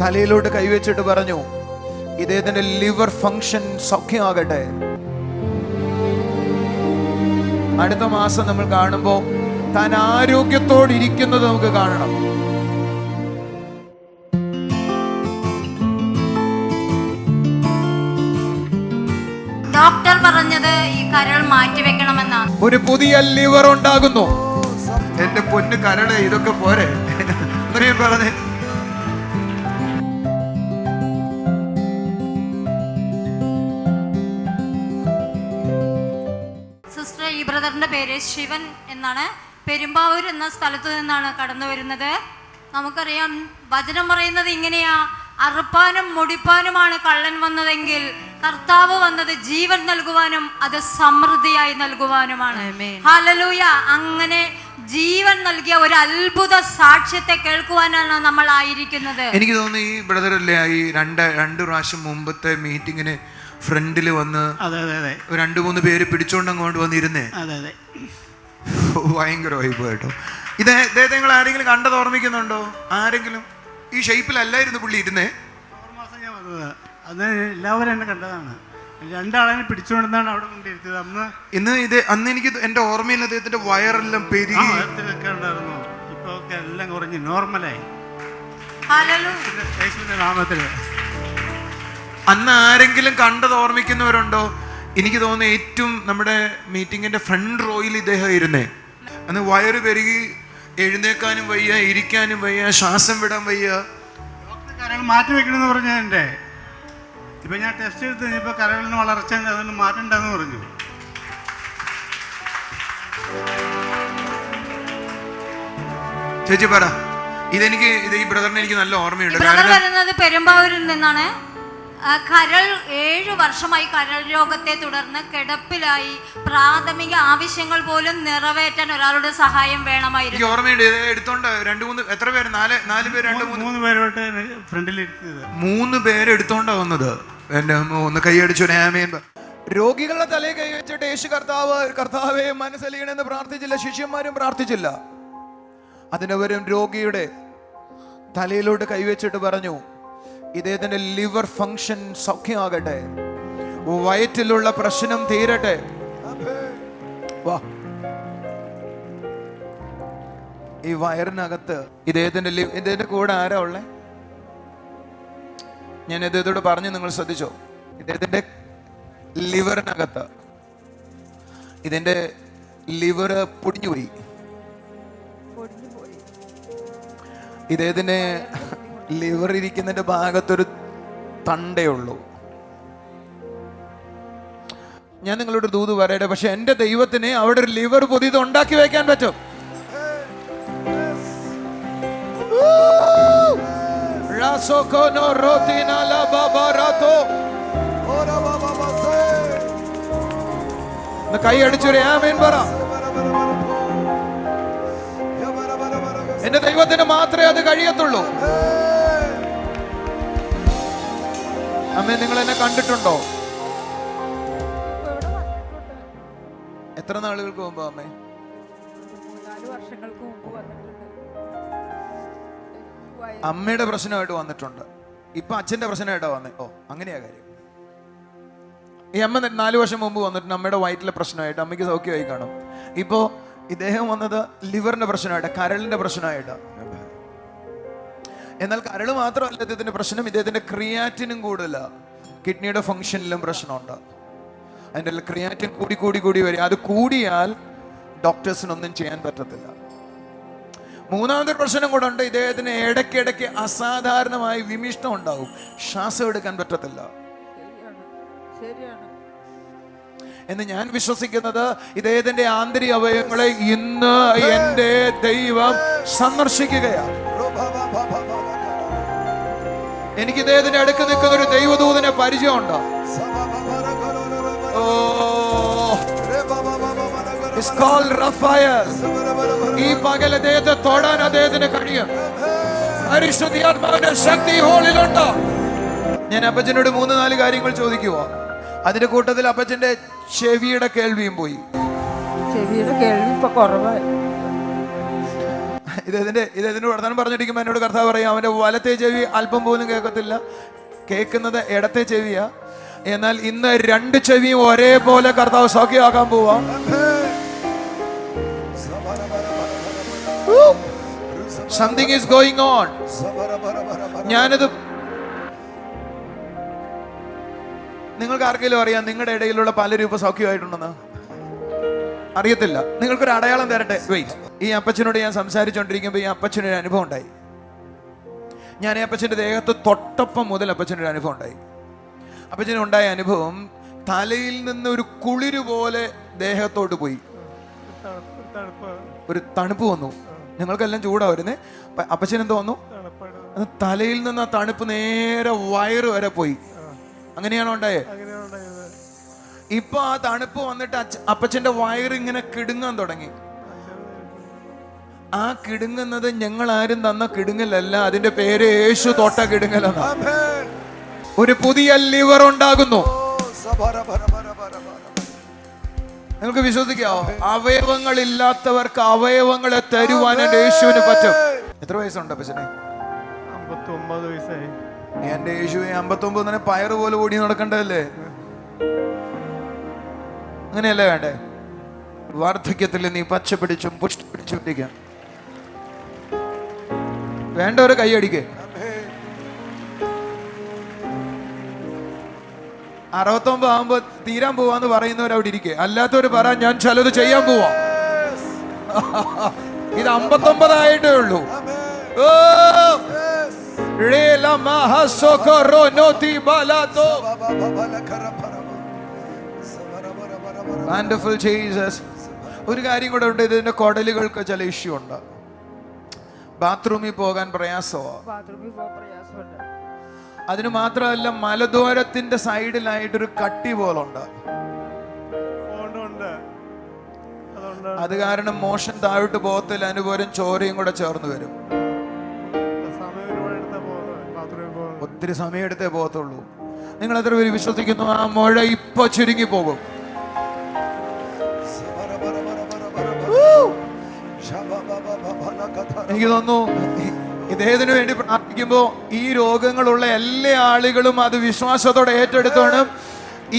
തലയിലോട്ട് കൈവച്ചിട്ട് പറഞ്ഞു, ഇദ്ദേഹത്തിന്റെ liver function സൗഖ്യമാകട്ടെ. അടുത്ത മാസം നമ്മൾ കാണുമ്പോൾ താൻ ആരോഗ്യത്തോടിരിക്കുന്നത് നമുക്ക് കാണണം. ഡോക്ടർ പറഞ്ഞത് ഈ കരൾ മാറ്റി വെക്കണമെന്നാണ്. ഒരു പുതിയ ലിവർ ഉണ്ടാകുന്നു. എന്റെ പൊന്ന് കരളെ, ഇതൊക്കെ പോരെ പറഞ്ഞേ. സിസ്റ്റർ, ഈ ബ്രദറിന്റെ പേര് ശിവൻ എന്നാണ്. പെരുമ്പാവൂർ എന്ന സ്ഥലത്തു നിന്നാണ് കടന്നു വരുന്നത്. നമുക്കറിയാം, വചനം പറയുന്നത് ഇങ്ങനെയാ: അറുപ്പാനും മുടിപ്പാനുമാണ് കള്ളൻ വന്നതെങ്കിൽ കർത്താവ് വന്നത് ജീവൻ നൽകുവാനും അത് സമൃദ്ധിയായി നൽകുവാനുമാണ്. ഹല്ലേലൂയ. അങ്ങനെ ജീവൻ നൽകിയ ഒരു അത്ഭുത സാക്ഷ്യത്തെ കേൾക്കുവാനാണ് നമ്മൾ ആയിരിക്കുന്നത്. എനിക്ക് തോന്നുന്നു ഈ ബ്രദറല്ലേ ഈ രണ്ട് പ്രാവശ്യം മുമ്പത്തെ മീറ്റിങ്ങിന് ഫ്രണ്ടിൽ വന്ന് 2-3 പേര് പിടിച്ചോണ്ട് അങ്ങോട്ട് വന്നിരുന്നേ. ഭയങ്കര വൈബ് കേട്ടോ. ഇദ്ദേഹത്തെ നിങ്ങൾ ആരെങ്കിലും കണ്ടത് ഓർമ്മിക്കുന്നുണ്ടോ? ആരെങ്കിലും? ഈ ഷേപ്പിലല്ലായിരുന്നു പുള്ളി ഇരുന്നേ. 6 മാസം ഞാൻ വന്നത്. അന്ന് എല്ലാവരും എന്നെ കണ്ടതാണ്. 2 ആളെ പിടിച്ചുകൊണ്ടാണ് അവിടെ കൊണ്ടിരുത്തിയത്. അന്ന് എനിക്ക് എന്റെ ഓർമ്മയിൽ അദ്ദേഹത്തിന്റെ വയറെല്ലാം പെരുകി ഉണ്ടായിരുന്നു. ഇപ്പൊ എല്ലാം കുറഞ്ഞ് നോർമലായി. നാമത്തില് അന്ന് ആരെങ്കിലും കണ്ടത് ഓർമ്മിക്കുന്നവരുണ്ടോ? എനിക്ക് തോന്നുന്നു ഏറ്റവും നമ്മുടെ മീറ്റിങ്ങിന്റെ ഫ്രണ്ട് റോയിൽ ഇദ്ദേഹം ഇരുന്നേ. അന്ന് വയറ് പെരുകി എഴുന്നേക്കാനും വയ്യ, ഇരിക്കാനും വയ്യ, ശ്വാസം വിടാൻ വയ്യ. കരൾ മാറ്റി വെക്കണമെന്ന് പറഞ്ഞു. എൻ്റെ ഇപ്പം ഞാൻ ടെസ്റ്റ് എടുത്ത് ഇപ്പം കരളിന് വളർച്ച അതൊന്ന് മാറ്റണ്ടെന്ന് പറഞ്ഞു. ചേച്ചി പറ. ഈ ബ്രദറിനെ എനിക്ക് നല്ല ഓർമ്മയുണ്ട്. ബ്രദർ വരുന്നത് പെരുമ്പാവൂരിൽ നിന്നാണ്. കരൾ 7 വർഷമായി കരൾ രോഗത്തെ തുടർന്ന് കിടപ്പിലായി. പ്രാഥമിക ആവശ്യങ്ങൾ പോലും നിറവേറ്റാൻ ഒരാളുടെ സഹായം വേണമായിരുന്നു. ഓർമ്മയുണ്ട്. എടുത്തോണ്ട് 2-3 എത്ര പേര്? 4 പേര്, 3 പേരോട്ട് ഫ്രണ്ടിലിരുത്തിയത്. 3 പേര് എടുത്തോണ്ടാ വന്നത്. എന്റെ ഒന്ന് കൈയടിച്ചു. രോഗികളുടെ തലയിൽ കൈവച്ചിട്ട് യേശു കർത്താവെ മനസ്സലിയണമെന്ന് പ്രാർത്ഥിച്ചില്ല. ശിഷ്യന്മാരും പ്രാർത്ഥിച്ചില്ല. അതിനവരും രോഗിയുടെ തലയിലോട്ട് കൈവച്ചിട്ട് പറഞ്ഞു, ഇദ്ദേഹത്തിന്റെ ലിവർ ഫങ്ഷൻ സൗഖ്യമാകട്ടെ, വയറ്റിലുള്ള പ്രശ്നം തീരട്ടെ. ഈ വയറിനകത്ത് ഇദ്ദേഹത്തിന്റെ കൂടെ ആരാ ഉള്ളേ? ഞാൻ ഇദ്ദേഹത്തോട് പറഞ്ഞു, നിങ്ങൾ ശ്രദ്ധിച്ചോ? ഇദ്ദേഹത്തിന്റെ ലിവറിനകത്ത് ഇതിന്റെ ലിവർ പൊടിഞ്ഞുപോയി. ഇദ്ദേഹത്തിന് ലിവർ ഇരിക്കുന്നതിന്റെ ഭാഗത്തൊരു തണ്ടേ ഉള്ളൂ. ഞാൻ നിങ്ങളോട് ദൂത് പറയട്ടെ, പക്ഷെ എന്റെ ദൈവത്തിന് അവിടെ ഒരു ലിവർ പുതിയത് ഉണ്ടാക്കി വെക്കാൻ പറ്റും. കൈ അടിച്ചൊരു ആമേൻ പറ. എന്റെ ദൈവത്തിന് മാത്രമേ അത് കഴിയത്തുള്ളൂ. അമ്മേ, നിങ്ങൾ എന്നെ കണ്ടിട്ടുണ്ടോ? എത്ര നാളുകൾക്ക് മുമ്പ് അമ്മേ? 4 വർഷങ്ങൾക്ക് മുമ്പ് വന്നിട്ടുണ്ട്. അമ്മയുടെ പ്രശ്നമായിട്ട് വന്നിട്ടുണ്ട്. ഇപ്പൊ അച്ഛന്റെ പ്രശ്നമായിട്ടാ വന്നേ. ഓ, അങ്ങനെയാ കാര്യം. ഈ അമ്മ 4 വർഷം മുമ്പ് വന്നിട്ടുണ്ട്. അമ്മയുടെ വയറ്റിലെ പ്രശ്നമായിട്ട്. അമ്മയ്ക്ക് സൗഖ്യമായി കാണും. ഇപ്പോ ഇദ്ദേഹം വന്നത് ലിവറിന്റെ പ്രശ്നമായിട്ട്, കരളിന്റെ പ്രശ്നമായിട്ട്. എന്നാൽ കരൾ മാത്രമല്ല ഇദ്ദേഹത്തിന്റെ പ്രശ്നം, ഇദ്ദേഹത്തിന്റെ ക്രിയാറ്റിനും കൂടുതല. കിഡ്നിയുടെ ഫംഗ്ഷനിലും പ്രശ്നമുണ്ട്. അതിൻ്റെ ക്രിയാറ്റിൻ കൂടി വരും. അത് കൂടിയാൽ ഡോക്ടേഴ്സിനൊന്നും ചെയ്യാൻ പറ്റത്തില്ല. 3ാമത്തെ പ്രശ്നം കൂടെ ഉണ്ട്. ഇദ്ദേഹത്തിന് ഇടയ്ക്കിടയ്ക്ക് അസാധാരണമായി വിമിഷ്ടം ഉണ്ടാവും. ശ്വാസം എടുക്കാൻ പറ്റത്തില്ല. എന്ന് ഞാൻ വിശ്വസിക്കുന്നത് ഇദ്ദേഹത്തിന്റെ ആന്തരിക അവയവങ്ങളെ ഇന്ന് എന്റെ ദൈവം സന്ദർശിക്കുകയാണ്. എനിക്ക് ഇദ്ദേഹത്തിന്റെ അടുക്ക് നിൽക്കുന്ന ഒരു ദൈവദൂതനെ പരിചയമുണ്ടോ? ഈ പകൽ അദ്ദേഹത്തെ തൊടാൻ അദ്ദേഹത്തിന് കഴിയും. പരിശുദ്ധാത്മാവിന്റെ ശക്തി ഹോളിലുണ്ടോ? ഞാൻ അപ്പച്ചനോട് 3-4 കാര്യങ്ങൾ ചോദിക്കുവോ? അതിന്റെ കൂട്ടത്തിൽ അപ്പച്ചന്റെ ചെവിയുടെ കേൾവിയും പോയി. ചെവിയുടെ കേൾവി ഇപ്പൊ കുറവായി. ഇതിന്റെ വർത്തമാനം പറഞ്ഞിരിക്കുമ്പോൾ എന്നോട് കർത്താവ് പറയും, അവന്റെ വലത്തെ ചെവി അല്പം പോലും കേൾക്കത്തില്ല, കേൾക്കുന്നത് ഇടത്തെ ചെവിയാ. എന്നാൽ ഇന്ന് 2 ചെവിയും ഒരേപോലെ കർത്താവ് സൗഖ്യമാക്കാൻ പോവാ. Something is going on. ഞാനിത് നിങ്ങൾക്ക് ആർക്കെങ്കിലും അറിയാം നിങ്ങളുടെ ഇടയിലുള്ള പലരും ഇപ്പൊ സൗഖ്യമായിട്ടുണ്ടെന്ന്? അറിയത്തില്ല. നിങ്ങൾക്കൊരു അടയാളം തരട്ടെ. വെയിറ്റ്. ഈ അപ്പച്ചനോട് ഞാൻ സംസാരിച്ചുകൊണ്ടിരിക്കുമ്പോൾ ഈ അപ്പച്ചനൊരു അനുഭവം ഉണ്ടായി. ഞാൻ ഈ അപ്പച്ചൻ്റെ ദേഹത്ത് തൊട്ടപ്പം മുതൽ അപ്പച്ചനൊരു അനുഭവം ഉണ്ടായി. അപ്പച്ചനുണ്ടായ അനുഭവം തലയിൽ നിന്ന് ഒരു കുളിര് പോലെ ദേഹത്തോട്ട് പോയി. ഒരു തണുപ്പ് വന്നു. ഞങ്ങൾക്കെല്ലാം ചൂടാ വരുന്നേ. അപ്പച്ചനെന്തോ വന്നു? തലയിൽ നിന്ന് ആ തണുപ്പ് നേരെ വയറ് വരെ പോയി. അങ്ങനെയാണോ ഉണ്ടായേ? ഇപ്പൊ ആ തണുപ്പ് വന്നിട്ട് അപ്പച്ചന്റെ വയറ് ഇങ്ങനെ കിടുങ്ങാൻ തുടങ്ങി. ആ കിടുങ്ങുന്നത് ഞങ്ങൾ ആരും തന്ന കിടുങ്ങലല്ല, അതിന്റെ പേര് യേശു തൊട്ട കിടുങ്ങലെന്നാണ്. ഒരു പുതിയ ലിവർ ഉണ്ടാകുന്നു. നിങ്ങൾക്ക് വിശ്വസിക്കാവോ? അവയവങ്ങൾ ഇല്ലാത്തവർക്ക് അവയവങ്ങളെ തരുവാൻ യേശുവിന് പറ്റും. എത്ര വയസ്സുണ്ട് അപ്പച്ചനെ? 59 വയസ്സായി. എന്റെ യേശുവെ 59 തന്നെ പയറ് പോലെ ഓടി നടക്കണ്ടല്ലേ? അങ്ങനെയല്ലേ വേണ്ടേ? വാർദ്ധക്യത്തിൽ നീ പച്ച പിടിച്ചും പുഷ്ടി പിടിച്ചും ഇരിക്കാം. വേണ്ടവര് കൈയടിക്കേ. 69 ആകുമ്പോ തീരാൻ പോവാന്ന് പറയുന്നവർ അവിടെ ഇരിക്കേ. അല്ലാത്തവര് പറ ഞാൻ ചിലത് ചെയ്യാൻ പോവാ. ഇത് 59 ആയിട്ടേ ഉള്ളൂ. Wonderful Jesus. ഒരു കാര്യം കൂടെ ഉണ്ട്. ഇതിന്റെ കുടലുകൾക്ക് ചില ഇഷ്യൂ ഉണ്ട്. ബാത്റൂമിൽ പോകാൻ പ്രയാസമാണ്. അതിന് മാത്രമല്ല മലദ്വാരത്തിന്റെ സൈഡിലായിട്ടൊരു കട്ടി പോലുണ്ട്. അത് കാരണം മോഷൻ താഴോട്ട് പോകത്തിൽ അനുപോലും ചോരയും കൂടെ ചേർന്ന് വരും. ഒത്തിരി സമയം എടുത്തേ പോകത്തുള്ളൂ. നിങ്ങൾ എത്ര പേര് വിശ്വസിക്കുന്നു ആ മഴ ഇപ്പൊ ചുരുങ്ങി പോകും? എനിക്ക് തോന്നുന്നു ഇദ്ദേഹത്തിന് വേണ്ടി പ്രാർത്ഥിക്കുമ്പോ ഈ രോഗങ്ങളുള്ള എല്ലാ ആളുകളും അത് വിശ്വാസത്തോടെ ഏറ്റെടുത്തോണം.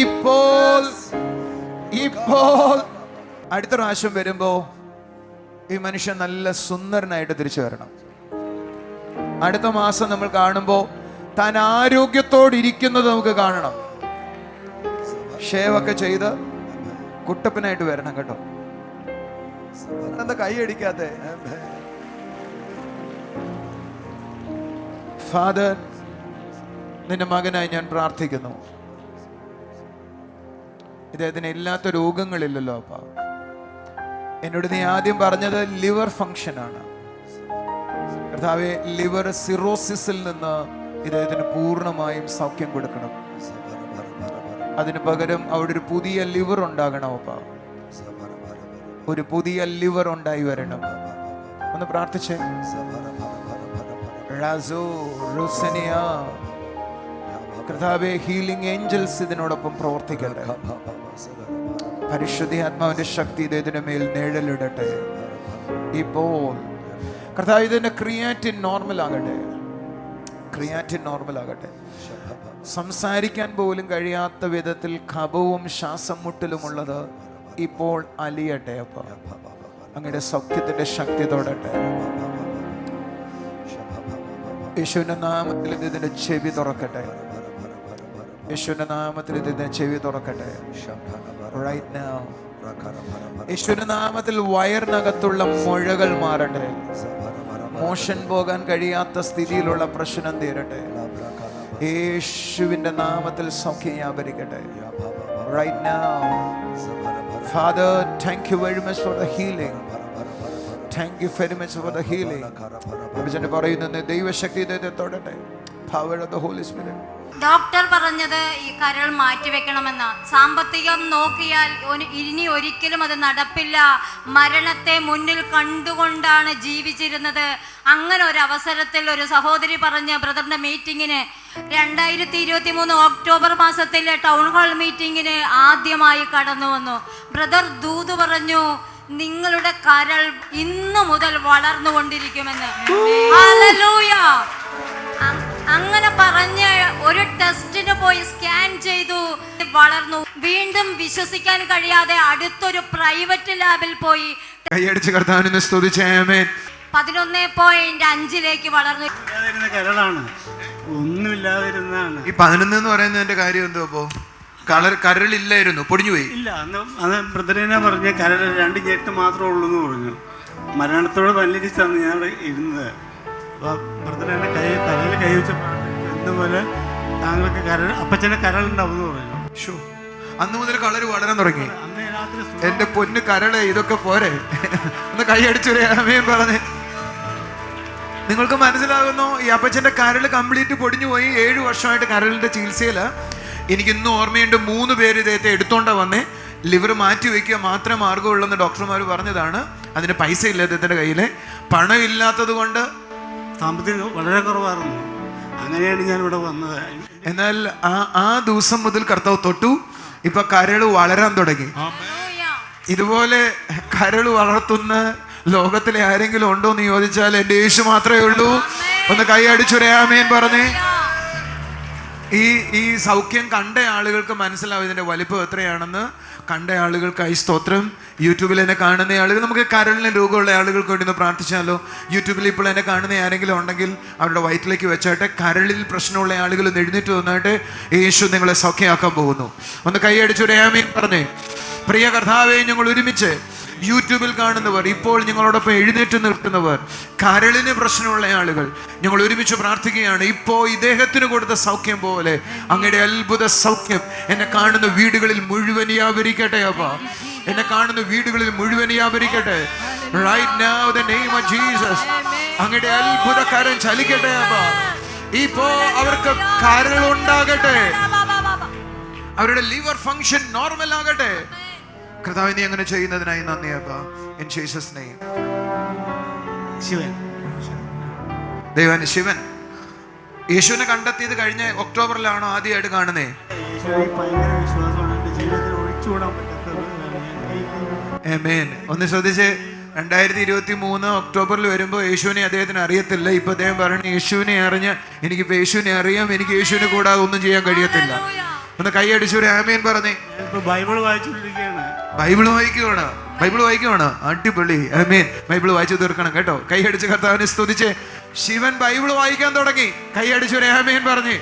ഇപ്പോൾ അടുത്ത പ്രാവശ്യം വരുമ്പോ ഈ മനുഷ്യൻ നല്ല സുന്ദരനായിട്ട് തിരിച്ചു വരണം. അടുത്ത മാസം നമ്മൾ കാണുമ്പോ താൻ ആരോഗ്യത്തോടിരിക്കുന്നത് നമുക്ക് കാണണം. ഷേവൊക്കെ ചെയ്ത് കുട്ടപ്പനായിട്ട് വരണം കേട്ടോ. എന്താ കൈ അടിക്കാത്തെ? ഫാദർ, നിന്റെ മകനായി ഞാൻ പ്രാർത്ഥിക്കുന്നു. ഇദ്ദേഹത്തിന് ഇല്ലാത്ത രോഗങ്ങളില്ലല്ലോ അപ്പ. എന്നോട് നീ ആദ്യം പറഞ്ഞത് ലിവർ ഫങ്ഷൻ ആണ്. കർത്താവേ, ലിവർ സിറോസിസിൽ നിന്ന് ഇദ്ദേഹത്തിന് പൂർണ്ണമായും സൗഖ്യം കൊടുക്കണം. അതിന് പകരം അവിടെ ഒരു പുതിയ ലിവർ ഉണ്ടാകണം അപ്പ. ഒരു പുതിയ ലിവർ ഉണ്ടായി വരണം. ഒന്ന് പ്രാർത്ഥിച്ചേ. കർത്താവേ, ഹീലിംഗ് ഏഞ്ചൽസ് ഇതിനോടൊപ്പം പ്രവർത്തിക്കട്ടെ. പരിശുദ്ധ ആത്മാവിന്റെ ശക്തി ഇദ്ദേഹത്തിന്റെ മേൽ നിഴലിടട്ടെ. ഇപ്പോൾ കർത്താവ് ഇതിന്റെ ക്രിയാറ്റിൻ നോർമൽ ആകട്ടെ. ക്രിയാറ്റിൻ നോർമൽ ആകട്ടെ. സംസാരിക്കാൻ പോലും കഴിയാത്ത വിധത്തിൽ കഫവും ശ്വാസം മുട്ടലുമുള്ളത് ഇപ്പോൾ അലിയട്ടെ. അപ്പ അങ്ങയുടെ സൗഖ്യത്തിന്റെ ശക്തി തൊടട്ടെ. യേശുവിന്റെ നാമത്തിൽ ഇതിന്റെ ചെവി തുറക്കട്ടെ. യേശുവിന്റെ നാമത്തിൽ ഇതിന്റെ ചെവി തുറക്കട്ടെ. Right now. യേശുവിന്റെ നാമത്തിൽ വയറിനകത്തുള്ള മുഴകൾ മാറട്ടെ. മോഷൻ പോകാൻ കഴിയാത്ത സ്ഥിതിയിലുള്ള പ്രശ്നം തീരട്ടെ. യേശുവിന്റെ നാമത്തിൽ സൗഖ്യം വ്യാപരിക്കട്ടെ. Right now. Father, thank you very much for the healing. Thank you very much for the healing. അപ്പച്ചനെ പറയുന്നത് ദൈവശക്തി ഇദ്ദേഹത്തെ തൊടട്ടെ. Power of the Holy Spirit. Doctor പറഞ്ഞത് ഈ കരൾ മാറ്റിവെക്കണമെന്ന്. സാമ്പത്തികം നോക്കിയാൽ ഇനി ഒരിക്കലും അത് നടപ്പില്ല. മരണത്തെ മുന്നിൽ കണ്ടുകൊണ്ടാണ് ജീവിച്ചിരുന്നത്. അങ്ങനെ ഒരു അവസരത്തിൽ ഒരു സഹോദരി പറഞ്ഞ ബ്രദറിന്റെ മീറ്റിങ്ങിന് 2023 ഒക്ടോബർ മാസത്തിലെ ടൗൺ ഹാൾ മീറ്റിങ്ങിന് ആദ്യമായി കടന്നു വന്നു. ബ്രദർ ദൂത് പറഞ്ഞു, നിങ്ങളുടെ കരൾ ഇന്നു മുതൽ വളർന്നുകൊണ്ടിരിക്കുമെന്ന്. ഹല്ലേലൂയ. അങ്ങനെ പറഞ്ഞ് ഒരു ടെസ്റ്റിന് പോയി സ്കാൻ ചെയ്തു, വളർന്നു. വീണ്ടും വിശ്വസിക്കാൻ കഴിയാതെ അടുത്തൊരു പ്രൈവറ്റ് ലാബിൽ പോയി കൈയടിച്ച് കർത്താവിനെ സ്തുതിച്ചേ. ആമേൻ. 11.5 വളർന്നു. കരളാണ്, ഒന്നുമില്ലാതിരുന്നാണ്. ഈ 11 എന്ന് പറയുന്നതിന്റെ കാര്യം എന്തോ? അപ്പോ കരളില്ലായിരുന്നു, പൊടിഞ്ഞുപോയി. ഇല്ല, അന്ന് ബ്രദറിനെ പറഞ്ഞ കരൾ 2 ഞെട്ട് മാത്രമേ ഉള്ളൂ എന്ന് പറഞ്ഞു. മരണത്തോട് പല്ലിരിച്ചാണ് ഞാൻ അവിടെ ഇരുന്നത്. അപ്പോൾ ബ്രദറിനെ കരയിൽ കൈ വെച്ചപ്പോൾ എന്തുപോലെ താങ്കൾക്ക് അപ്പച്ചനെ കരളുണ്ടാവും എന്ന് പറഞ്ഞു. അന്ന് മുതൽ കളര് വളരാൻ തുടങ്ങി. അന്ന് രാത്രി എന്റെ പൊന്ന് കരളെ, ഇതൊക്കെ പോരെ? ഒന്ന് കൈയടിച്ചൊരു ആമേൻ പറഞ്ഞേ. നിങ്ങൾക്ക് മനസ്സിലാകുന്നു, ഈ അപ്പച്ചന്റെ കരൾ കംപ്ലീറ്റ് പൊടിഞ്ഞു പോയി. 7 വർഷമായിട്ട് കരളിന്റെ ചികിത്സയില്. എനിക്കിന്നും ഓർമ്മയുണ്ട്, 3 പേര് ഇദ്ദേഹത്തെ എടുത്തോണ്ടാ വന്നേ. ലിവർ മാറ്റി വയ്ക്കുക മാത്രമേ മാർഗമുള്ളെന്ന് ഡോക്ടർമാർ പറഞ്ഞതാണ്. അതിന് പൈസ ഇല്ല അദ്ദേഹത്തിന്റെ കയ്യില്. പണം ഇല്ലാത്തത് കൊണ്ട് സാമ്പത്തികം വളരെ കുറവായിരുന്നു. അങ്ങനെയാണ് ഞാൻ ഇവിടെ വന്നത്. എന്നാൽ ആ ദിവസം മുതൽ കർത്താവ് തൊട്ടു. ഇപ്പൊ കരള് വളരാൻ തുടങ്ങി. ഇതുപോലെ കരള് വളർത്തുന്ന ലോകത്തിലെ ആരെങ്കിലും ഉണ്ടോ എന്ന് ചോദിച്ചാൽ എൻ്റെ യേശു മാത്രമേ ഉള്ളൂ. ഒന്ന് കൈ അടിച്ചൊരു ആമേൻ പറഞ്ഞേ. ഈ സൗഖ്യം കണ്ട ആളുകൾക്ക് മനസ്സിലാവും ഇതിന്റെ വലിപ്പം എത്രയാണെന്ന്. കണ്ട ആളുകൾക്കായി സ്തോത്രം. യൂട്യൂബിൽ എന്നെ കാണുന്ന ആളുകൾ, നമുക്ക് കരളിന് രോഗമുള്ള ആളുകൾക്ക് വേണ്ടി ഒന്ന് പ്രാർത്ഥിച്ചാലോ? യൂട്യൂബിൽ ഇപ്പോൾ എന്നെ കാണുന്ന ആരെങ്കിലും ഉണ്ടെങ്കിൽ അവരുടെ വയറ്റിലേക്ക് വെച്ചാട്ടെ. കരളിൽ പ്രശ്നമുള്ള ആളുകൾ ഒന്ന് എഴുന്നേറ്റ് വന്നാട്ടെ. യേശു നിങ്ങളെ സൗഖ്യമാക്കാൻ പോകുന്നു. ഒന്ന് കൈയടിച്ചൊരു ആമേൻ പറഞ്ഞേ. പ്രിയ കർത്താവേ, ഞങ്ങൾ ഒരുമിച്ച് യൂട്യൂബിൽ കാണുന്നവർ, ഇപ്പോൾ ഞങ്ങളോടൊപ്പം എഴുന്നേറ്റ് നിൽക്കുന്നവർ, കരളിന് പ്രശ്നമുള്ള ആളുകൾ, ഞങ്ങൾ ഒരുമിച്ച് പ്രാർത്ഥിക്കുകയാണ്. ഇപ്പോൾ ഇദ്ദേഹത്തിന് കൊടുത്ത സൗഖ്യം പോലെ അങ്ങയുടെ അത്ഭുത സൗഖ്യം എന്നെ കാണുന്ന വീടുകളിൽ മുഴുവൻ വ്യാപരിക്കട്ടെ. അപ്പ എന്നെ കാണുന്ന വീടുകളിൽ മുഴുവൻ വ്യാപരിക്കട്ടെ. Right now the name of Jesus. അങ്ങയുടെ അത്ഭുത കരം ചലിക്കട്ടെ. അപ്പ ഇപ്പോ അവർക്ക് കരളുണ്ടാകട്ടെ, അവരുടെ ലിവർ ഫങ്ഷൻ നോർമൽ ആകട്ടെ. കർത്താവ് നീ അങ്ങനെ ചെയ്യുന്നതിനായി നന്ദി അപ്പാ. In Jesus name. ദൈവം ശിവൻ യേശുവിനെ കണ്ടെത്തിയത് കഴിഞ്ഞ ഒക്ടോബറിലാണോ ആദ്യമായിട്ട് കാണുന്നേ? ആമേൻ. ഒന്ന് ശ്രദ്ധിച്ചേ. 2023 ഒക്ടോബറിൽ വരുമ്പോൾ യേശുവിനെ അദ്ദേഹത്തിന് അറിയത്തില്ല. ഇപ്പൊ അദ്ദേഹം പറഞ്ഞു, യേശുവിനെ അറിഞ്ഞ് എനിക്കിപ്പോ യേശുവിനെ അറിയാം, എനിക്ക് യേശുവിനെ കൂടാതെ ഒന്നും ചെയ്യാൻ കഴിയത്തില്ല. ഒന്ന് കൈയടിച്ചു ഒരു ആമേൻ പറഞ്ഞേ. ബൈബിൾ വായിച്ചുകൊണ്ടിരിക്കുകയാണ്. ബൈബിൾ വായിക്കുവാണ്. അടിപൊളി. ആമേൻ. ബൈബിൾ വായിച്ചു തീർക്കണം കേട്ടോ. കൈയടിച്ച് കർത്താവിനെ സ്തുതിച്ച്. ശിവൻ ബൈബിൾ വായിക്കാൻ തുടങ്ങി. കൈയടിച്ചു ഒരു ആമേൻ പറഞ്ഞേ.